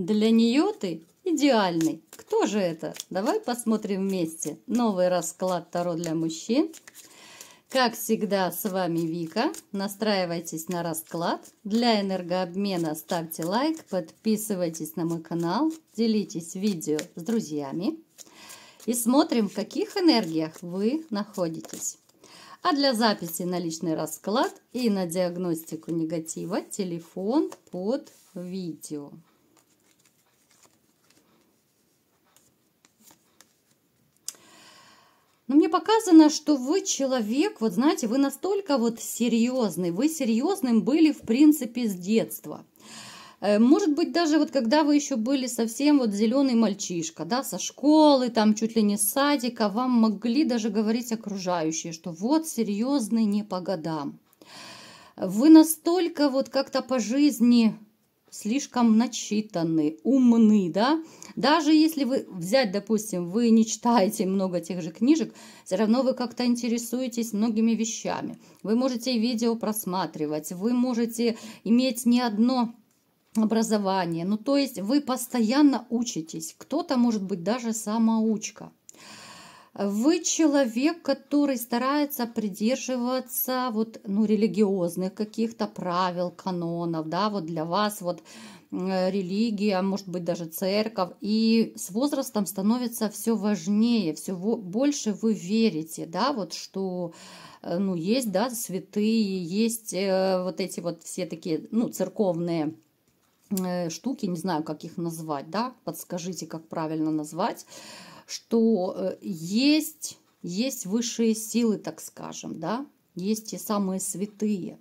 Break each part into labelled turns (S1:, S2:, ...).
S1: Для нее ты идеальный. Кто же это? Давай посмотрим вместе. Новый расклад Таро для мужчин. Как всегда, с вами Вика. Настраивайтесь на расклад. Для энергообмена ставьте лайк, подписывайтесь на мой канал, делитесь видео с друзьями. И смотрим, в каких энергиях вы находитесь. А для записи на личный расклад и на диагностику негатива телефон под видео. Но мне показано, что вы человек, вот знаете, вы настолько вот серьезный, вы серьезным были в принципе с детства. Может быть, даже вот когда вы еще были совсем вот зеленый мальчишка, да, со школы, там чуть ли не с садика, вам могли даже говорить окружающие, что вот серьезный не по годам. Вы настолько вот как-то по жизни слишком начитаны, умны, да. Даже если вы взять, допустим, вы не читаете много тех же книжек, все равно вы как-то интересуетесь многими вещами. Вы можете видео просматривать, вы можете иметь не одно образование. Ну, то есть вы постоянно учитесь. Кто-то, может быть, даже самоучка. Вы человек, который старается придерживаться вот, ну, религиозных каких-то правил, канонов, да, вот для вас вот религия, может быть, даже церковь, и с возрастом становится все важнее, все больше вы верите, да, вот что, ну, есть, да, святые, есть вот эти вот все такие, ну, церковные штуки, не знаю, как их назвать, да, подскажите, как правильно назвать, что есть высшие силы, так скажем, да, есть те самые святые.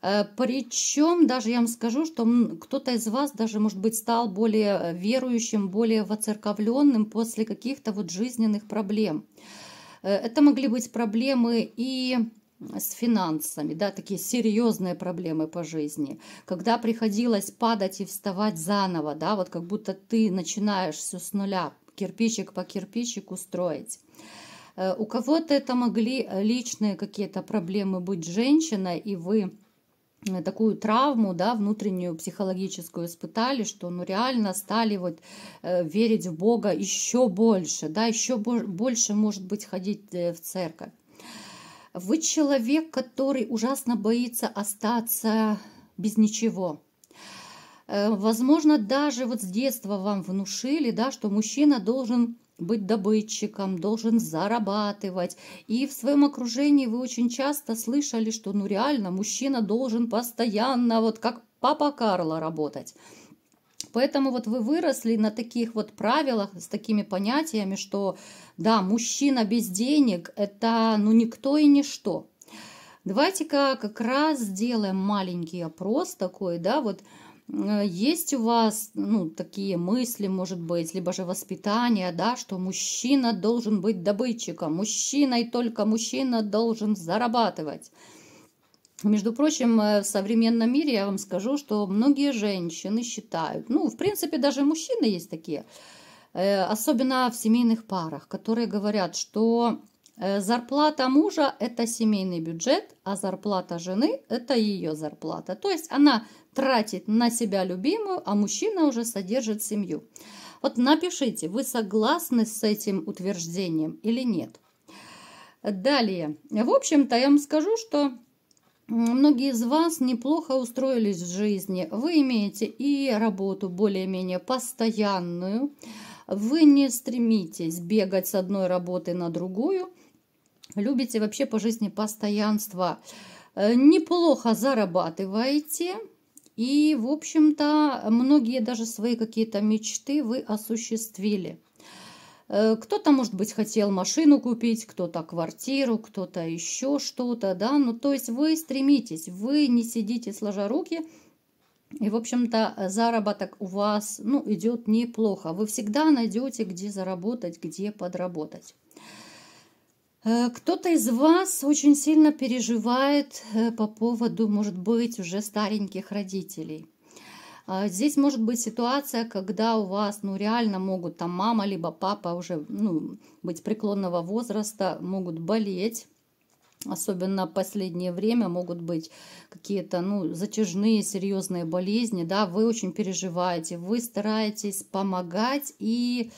S1: Причем даже я вам скажу, что кто-то из вас даже, может быть, стал более верующим, более воцерковленным после каких-то вот жизненных проблем. Это могли быть проблемы и с финансами, да, такие серьезные проблемы по жизни, когда приходилось падать и вставать заново, да, вот как будто ты начинаешь все с нуля, кирпичик по кирпичику строить. У кого-то это могли личные какие-то проблемы быть женщиной, и вы такую травму, да, внутреннюю психологическую испытали, что ну реально стали вот верить в Бога еще больше, да, еще больше, может быть, ходить в церковь. Вы человек, который ужасно боится остаться без ничего. Возможно, даже вот с детства вам внушили, да, что мужчина должен быть добытчиком, должен зарабатывать. И в своем окружении вы очень часто слышали, что ну реально мужчина должен постоянно, вот как папа Карло, работать. Поэтому вот вы выросли на таких вот правилах, с такими понятиями, что да, мужчина без денег – это ну никто и ничто. Давайте-ка как раз сделаем маленький опрос такой, да, вот есть у вас ну, такие мысли, может быть, либо же воспитание, да, что мужчина должен быть добытчиком, мужчина и только мужчина должен зарабатывать. Между прочим, в современном мире я вам скажу, что многие женщины считают, ну, в принципе, даже мужчины есть такие, особенно в семейных парах, которые говорят, что зарплата мужа – это семейный бюджет, а зарплата жены – это ее зарплата. То есть она тратит на себя любимую, а мужчина уже содержит семью. Вот напишите, вы согласны с этим утверждением или нет. Далее, в общем-то, я вам скажу, что многие из вас неплохо устроились в жизни. Вы имеете и работу более-менее постоянную. Вы не стремитесь бегать с одной работы на другую. Любите вообще по жизни постоянство. Неплохо зарабатываете. И, в общем-то, многие даже свои какие-то мечты вы осуществили. Кто-то, может быть, хотел машину купить, кто-то квартиру, кто-то еще что-то, да, ну, то есть вы стремитесь, вы не сидите сложа руки, и, в общем-то, заработок у вас, ну, идет неплохо, вы всегда найдете, где заработать, где подработать. Кто-то из вас очень сильно переживает по поводу, может быть, уже стареньких родителей. Здесь может быть ситуация, когда у вас ну, реально могут там мама либо папа уже ну, быть преклонного возраста, могут болеть. Особенно в последнее время могут быть какие-то, ну, затяжные, серьезные болезни, да, вы очень переживаете, вы стараетесь помогать, и,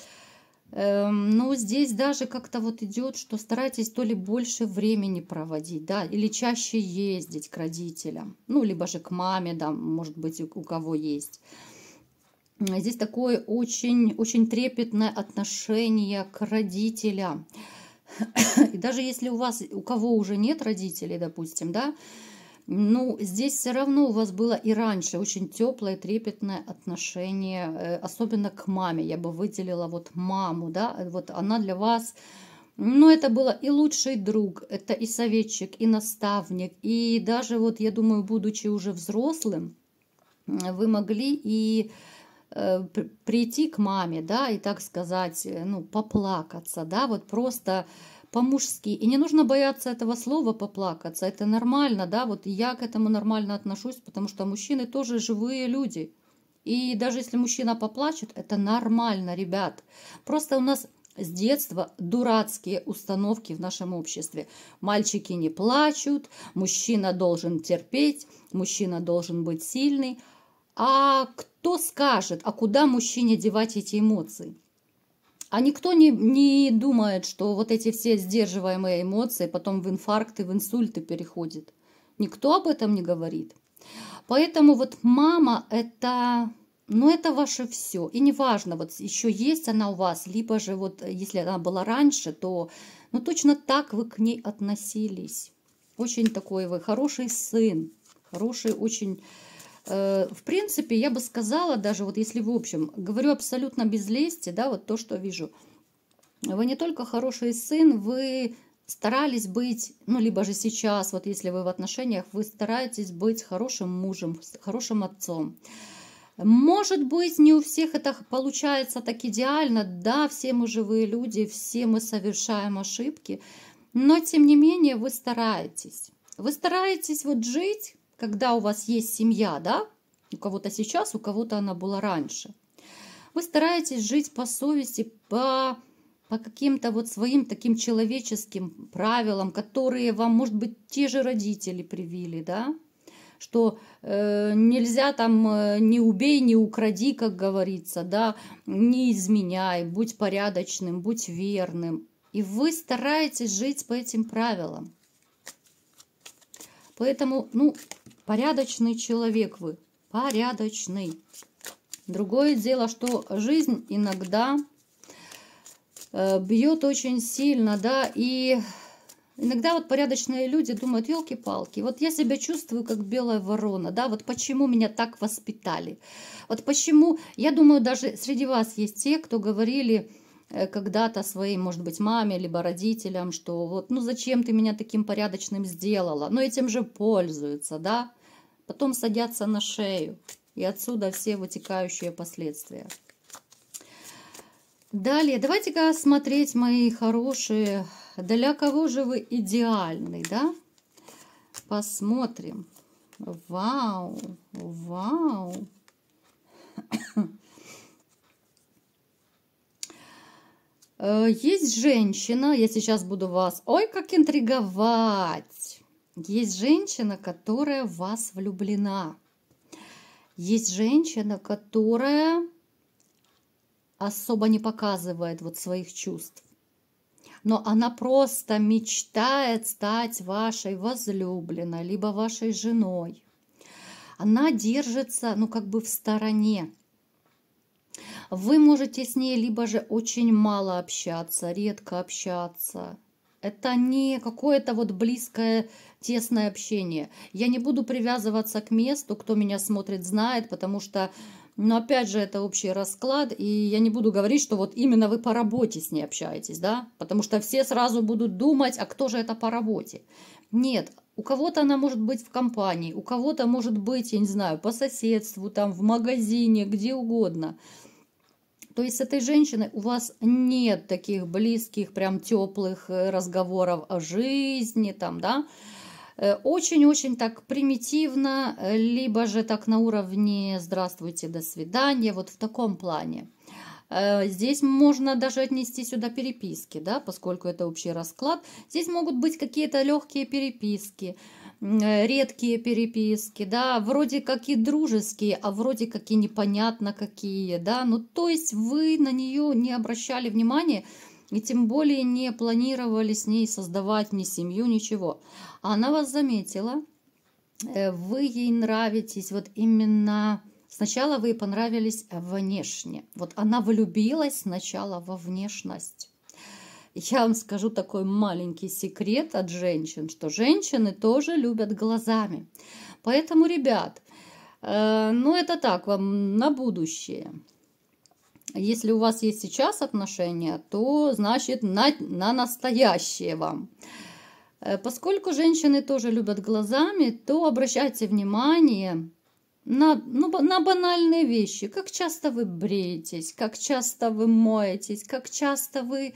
S1: ну, здесь даже как-то вот идет, что стараетесь то ли больше времени проводить, да, или чаще ездить к родителям, ну, либо же к маме, да, может быть, у кого есть. Здесь такое очень, очень трепетное отношение к родителям. И даже если у кого уже нет родителей, допустим, да, ну, здесь все равно у вас было и раньше очень теплое, трепетное отношение, особенно к маме. Я бы выделила вот маму, да, вот она для вас, ну, это было и лучший друг, это и советчик, и наставник, и даже вот, я думаю, будучи уже взрослым, вы могли и прийти к маме, да, и, так сказать, ну, поплакаться, да, вот просто по-мужски. И не нужно бояться этого слова поплакаться, это нормально, да, вот я к этому нормально отношусь, потому что мужчины тоже живые люди. И даже если мужчина поплачет, это нормально, ребят. Просто у нас с детства дурацкие установки в нашем обществе. Мальчики не плачут, мужчина должен терпеть, мужчина должен быть сильный. А кто скажет, а куда мужчине девать эти эмоции? А никто не думает, что вот эти все сдерживаемые эмоции потом в инфаркты, в инсульты переходят. Никто об этом не говорит. Поэтому вот мама это, ну, это ваше все. И неважно, вот еще есть она у вас, либо же вот если она была раньше, то ну, точно так вы к ней относились. Очень такой вы хороший сын, хороший очень... В принципе, я бы сказала, даже вот если в общем, говорю абсолютно без лести, да, вот то, что вижу. Вы не только хороший сын, вы старались быть, ну, либо же сейчас, вот если вы в отношениях, вы стараетесь быть хорошим мужем, хорошим отцом. Может быть, не у всех это получается так идеально, да, все мы живые люди, все мы совершаем ошибки, но тем не менее вы стараетесь. Вы стараетесь вот жить, когда у вас есть семья, да, у кого-то сейчас, у кого-то она была раньше. Вы стараетесь жить по совести, по каким-то вот своим таким человеческим правилам, которые вам, может быть, те же родители привили, да, что нельзя там не убей, не укради, как говорится, да, не изменяй, будь порядочным, будь верным. И вы стараетесь жить по этим правилам. Поэтому, ну, порядочный человек вы, порядочный. Другое дело, что жизнь иногда бьет очень сильно, да, и иногда вот порядочные люди думают, елки-палки, вот я себя чувствую как белая ворона, да, вот почему меня так воспитали, вот почему, я думаю, даже среди вас есть те, кто говорили когда-то своей, может быть, маме, либо родителям, что вот, ну зачем ты меня таким порядочным сделала, но этим же пользуются, да, потом садятся на шею, и отсюда все вытекающие последствия. Далее, давайте-ка смотреть, мои хорошие, для кого же вы идеальный, да? Посмотрим. Вау, вау. Есть женщина, я сейчас буду вас, ой, как интриговать. Есть женщина, которая в вас влюблена. Есть женщина, которая особо не показывает вот своих чувств. Но она просто мечтает стать вашей возлюбленной, либо вашей женой. Она держится, ну, как бы в стороне. Вы можете с ней либо же очень мало общаться, редко общаться. Это не какое-то вот близкое, тесное общение. Я не буду привязываться к месту, кто меня смотрит, знает, потому что, ну, опять же, это общий расклад, и я не буду говорить, что вот именно вы по работе с ней общаетесь, да, потому что все сразу будут думать, а кто же это по работе. Нет, у кого-то она может быть в компании, у кого-то может быть, я не знаю, по соседству, там, в магазине, где угодно. То есть с этой женщиной у вас нет таких близких, прям теплых разговоров о жизни, там, да, очень-очень так примитивно, либо же так на уровне «здравствуйте, до свидания», вот в таком плане. Здесь можно даже отнести сюда переписки, да, поскольку это общий расклад. Здесь могут быть какие-то легкие переписки, редкие переписки, да, вроде как и дружеские, а вроде как и непонятно какие, да. Ну, то есть вы на нее не обращали внимания и тем более не планировали с ней создавать ни семью, ничего. А она вас заметила, вы ей нравитесь вот именно... Сначала вы ей понравились внешне. Вот она влюбилась сначала во внешность. Я вам скажу такой маленький секрет от женщин, что женщины тоже любят глазами. Поэтому, ребят, ну это так, вам на будущее. Если у вас есть сейчас отношения, то значит на настоящее вам. Поскольку женщины тоже любят глазами, то обращайте внимание на банальные вещи. Как часто вы бреетесь, как часто вы моетесь, как часто вы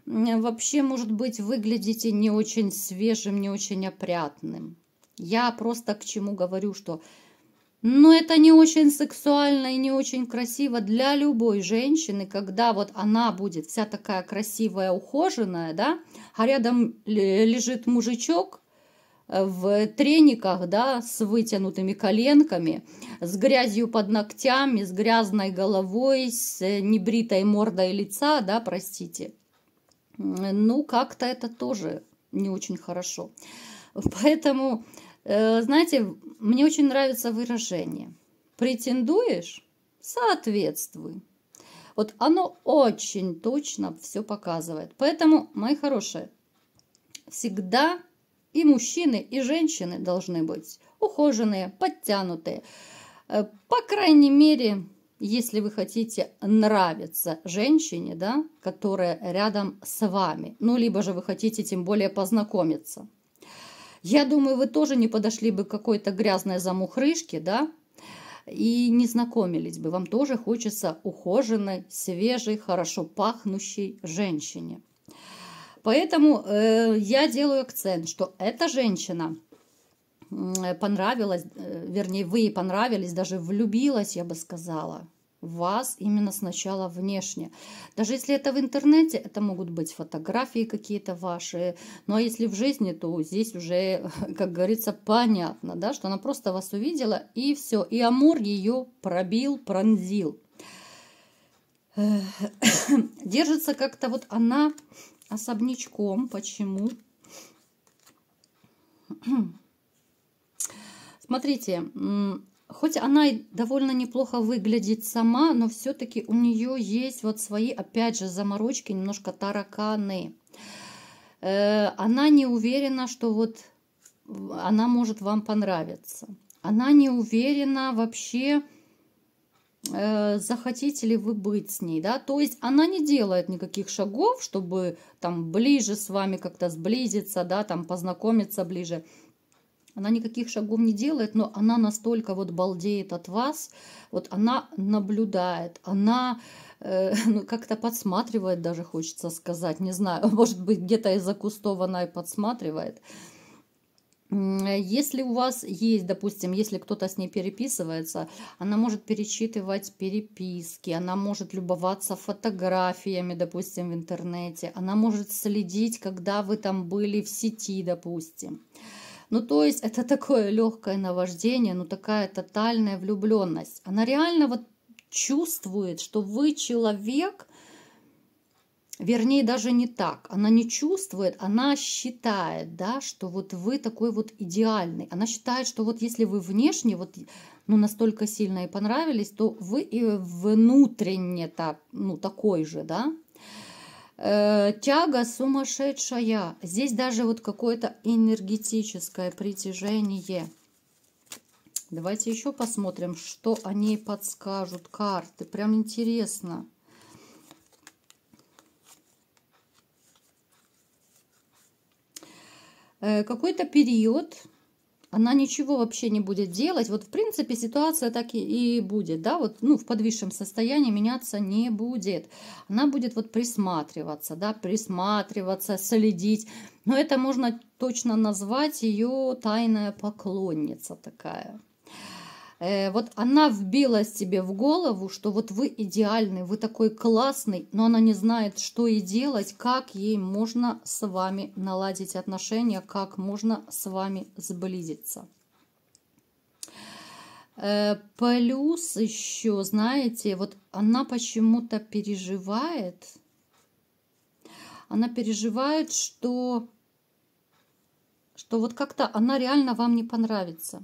S1: вообще, может быть, выглядите не очень свежим, не очень опрятным. Я просто к чему говорю, что это не очень сексуально и не очень красиво для любой женщины, когда вот она будет вся такая красивая, ухоженная, да, а рядом лежит мужичок в трениках, да, с вытянутыми коленками, с грязью под ногтями, с грязной головой, с небритой мордой лица, да, простите. Ну, как-то это тоже не очень хорошо. Поэтому, знаете, мне очень нравится выражение. Претендуешь? Соответствуй. Вот оно очень точно все показывает. Поэтому, мои хорошие, всегда и мужчины, и женщины должны быть ухоженные, подтянутые. По крайней мере, если вы хотите нравиться женщине, да, которая рядом с вами. Ну, либо же вы хотите тем более познакомиться. Я думаю, вы тоже не подошли бы к какой-то грязной замухрышке, да, и не знакомились бы. Вам тоже хочется ухоженной, свежей, хорошо пахнущей женщине. Поэтому я делаю акцент, что эта женщина понравилась, вернее, вы ей понравились, даже влюбилась, я бы сказала, в вас именно сначала внешне. Даже если это в интернете, это могут быть фотографии какие-то ваши. Ну, а если в жизни, то здесь уже, как говорится, понятно, да, что она просто вас увидела, и все. И амур ее пробил, пронзил. Держится как-то вот она особнячком. Почему? Смотрите, хоть она и довольно неплохо выглядит сама, но все-таки у нее есть вот свои, опять же, заморочки, немножко тараканы. Она не уверена, что вот она может вам понравиться. Она не уверена вообще, захотите ли вы быть с ней, да, то есть она не делает никаких шагов, чтобы там ближе с вами как-то сблизиться, да, там познакомиться ближе. Она никаких шагов не делает, но она настолько вот балдеет от вас, вот она наблюдает, она как-то подсматривает, даже хочется сказать, не знаю, может быть, где-то из-за кустов она и подсматривает. Если у вас есть, допустим, если кто-то с ней переписывается, она может перечитывать переписки, она может любоваться фотографиями, допустим, в интернете, она может следить, когда вы там были в сети, допустим. Ну, то есть это такое легкое наваждение, ну, такая тотальная влюбленность. Она реально вот чувствует, что вы человек, вернее, даже не так. Она не чувствует, она считает, да, что вот вы такой вот идеальный. Она считает, что вот если вы внешне вот, ну, настолько сильно и понравились, то вы и внутренне так, ну, такой же, да. Тяга сумасшедшая. Здесь даже вот какое-то энергетическое притяжение. Давайте еще посмотрим, что о ней подскажут карты. Прям интересно. Какой-то период она ничего вообще не будет делать. Вот, в принципе, ситуация так и будет, да, вот, ну, в подвисшем состоянии меняться не будет. Она будет вот присматриваться, да, присматриваться, следить. Но это можно точно назвать ее тайная поклонница такая. Вот она вбила себе в голову, что вот вы идеальный, вы такой классный, но она не знает, что ей делать, как ей можно с вами наладить отношения, как можно с вами сблизиться. Плюс еще, знаете, вот она почему-то переживает, что вот как-то она реально вам не понравится.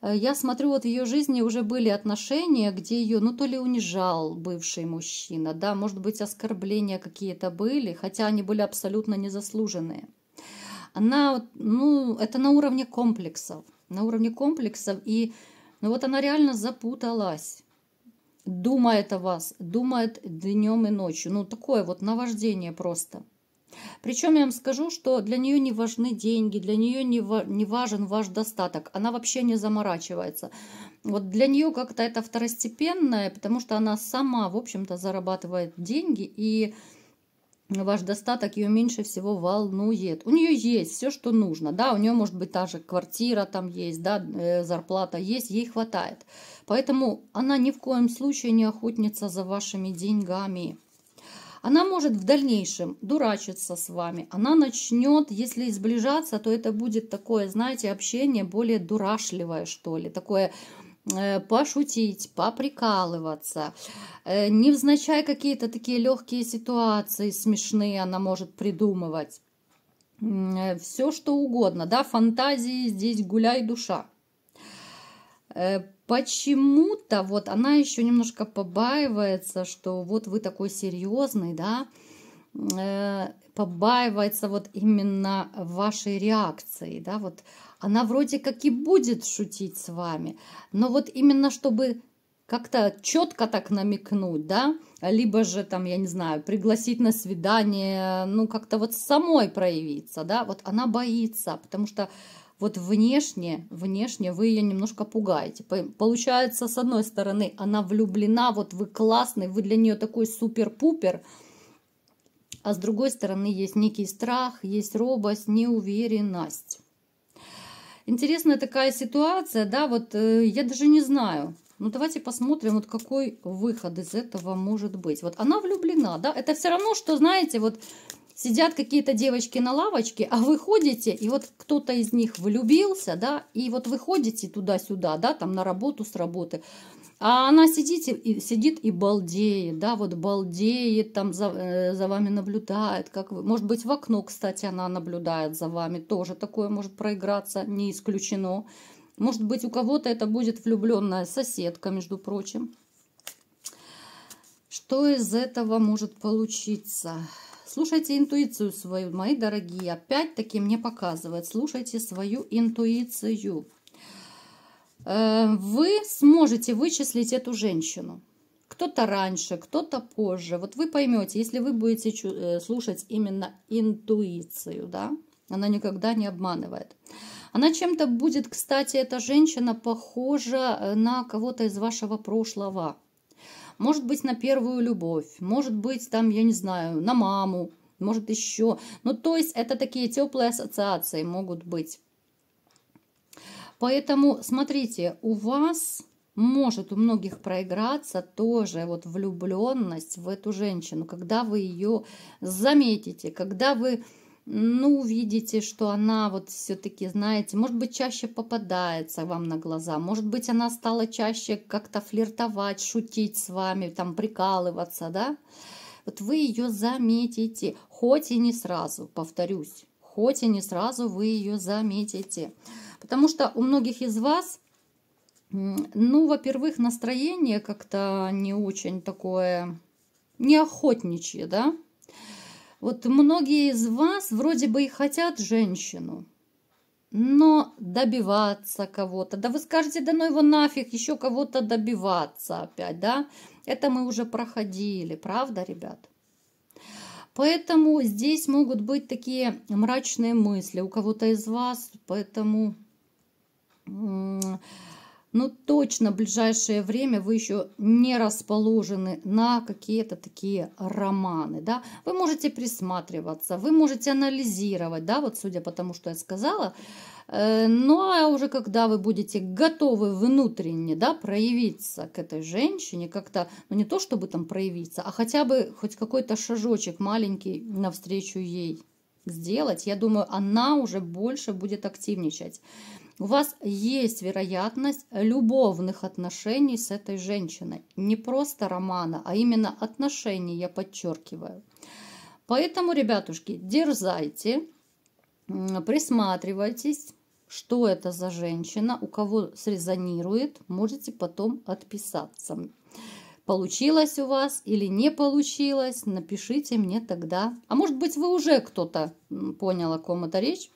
S1: Я смотрю, вот в ее жизни уже были отношения, где ее, ну, то ли унижал бывший мужчина, да, может быть, оскорбления какие-то были, хотя они были абсолютно незаслуженные. Она, ну, это на уровне комплексов, и, ну, вот она реально запуталась, думает о вас, думает днем и ночью, ну, такое вот наваждение просто. Причем я вам скажу, что для нее не важны деньги, для нее не важен ваш достаток. Она вообще не заморачивается. Вот для нее как-то это второстепенное, потому что она сама, в общем-то, зарабатывает деньги, и ваш достаток ее меньше всего волнует. У нее есть все, что нужно. Да, у нее может быть та же квартира там есть, да, зарплата есть, ей хватает. Поэтому она ни в коем случае не охотница за вашими деньгами. Она может в дальнейшем дурачиться с вами. Она начнет, если сближаться, то это будет такое, знаете, общение более дурашливое, что ли. Такое пошутить, поприкалываться. Невзначай какие-то такие легкие ситуации смешные она может придумывать. Все, что угодно, да, фантазии здесь гуляй, душа. Почему-то вот она еще немножко побаивается, что вот вы такой серьезный, да, побаивается вот именно вашей реакции, да, вот она вроде как и будет шутить с вами, но вот именно чтобы как-то четко так намекнуть, да, либо же там, я не знаю, пригласить на свидание, ну как-то вот самой проявиться, да, вот она боится, потому что вот внешне вы ее немножко пугаете. Получается, с одной стороны, она влюблена, вот вы классный, вы для нее такой супер-пупер, а с другой стороны, есть некий страх, есть робость, неуверенность. Интересная такая ситуация, да, вот я даже не знаю. Ну, давайте посмотрим, вот какой выход из этого может быть. Вот она влюблена, да, это все равно, что, знаете, вот сидят какие-то девочки на лавочке, а вы ходите, и вот кто-то из них влюбился, да, и вот вы ходите туда-сюда, да, там на работу, с работы, а она сидит и балдеет, да, вот балдеет, там за вами наблюдает, как вы, может быть, в окно, кстати, она наблюдает за вами, тоже такое может проиграться, не исключено. Может быть, у кого-то это будет влюбленная соседка, между прочим. Что из этого может получиться? Слушайте интуицию свою, мои дорогие. Опять-таки мне показывает. Слушайте свою интуицию. Вы сможете вычислить эту женщину. Кто-то раньше, кто-то позже. Вот вы поймете, если вы будете слушать именно интуицию, да, она никогда не обманывает. Она чем-то будет, кстати, эта женщина похожа на кого-то из вашего прошлого. Может быть, на первую любовь, может быть, там, я не знаю, на маму, может еще. Ну, то есть, это такие теплые ассоциации могут быть. Поэтому, смотрите, у вас может у многих проиграться тоже вот влюбленность в эту женщину, когда вы ее заметите, когда вы, ну, увидите, что она вот все-таки, знаете, может быть, чаще попадается вам на глаза, может быть, она стала чаще как-то флиртовать, шутить с вами, там, прикалываться, да? Вот вы ее заметите, хоть и не сразу, повторюсь, хоть и не сразу вы ее заметите. Потому что у многих из вас, ну, во-первых, настроение как-то не очень такое, неохотничье, да? Вот многие из вас вроде бы и хотят женщину, но добиваться кого-то. Да вы скажете, да ну его нафиг, еще кого-то добиваться опять, да? Это мы уже проходили, правда, ребят? Поэтому здесь могут быть такие мрачные мысли у кого-то из вас, поэтому, ну, точно в ближайшее время вы еще не расположены на какие-то такие романы, да. Вы можете присматриваться, вы можете анализировать, да, вот судя по тому, что я сказала, Ну, а уже когда вы будете готовы внутренне, да, проявиться к этой женщине, как-то, ну, не то чтобы там проявиться, а хотя бы хоть какой-то шажочек маленький навстречу ей сделать, я думаю, она уже больше будет активничать. У вас есть вероятность любовных отношений с этой женщиной. Не просто романа, а именно отношений, я подчеркиваю. Поэтому, ребятушки, дерзайте, присматривайтесь, что это за женщина, у кого срезонирует, можете потом отписаться. Получилось у вас или не получилось, напишите мне тогда. А может быть, вы уже кто-то понял, о ком это речь,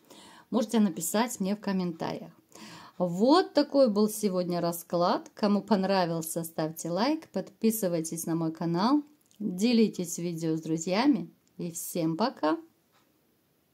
S1: можете написать мне в комментариях. Вот такой был сегодня расклад. Кому понравился, ставьте лайк, подписывайтесь на мой канал, делитесь видео с друзьями и всем пока!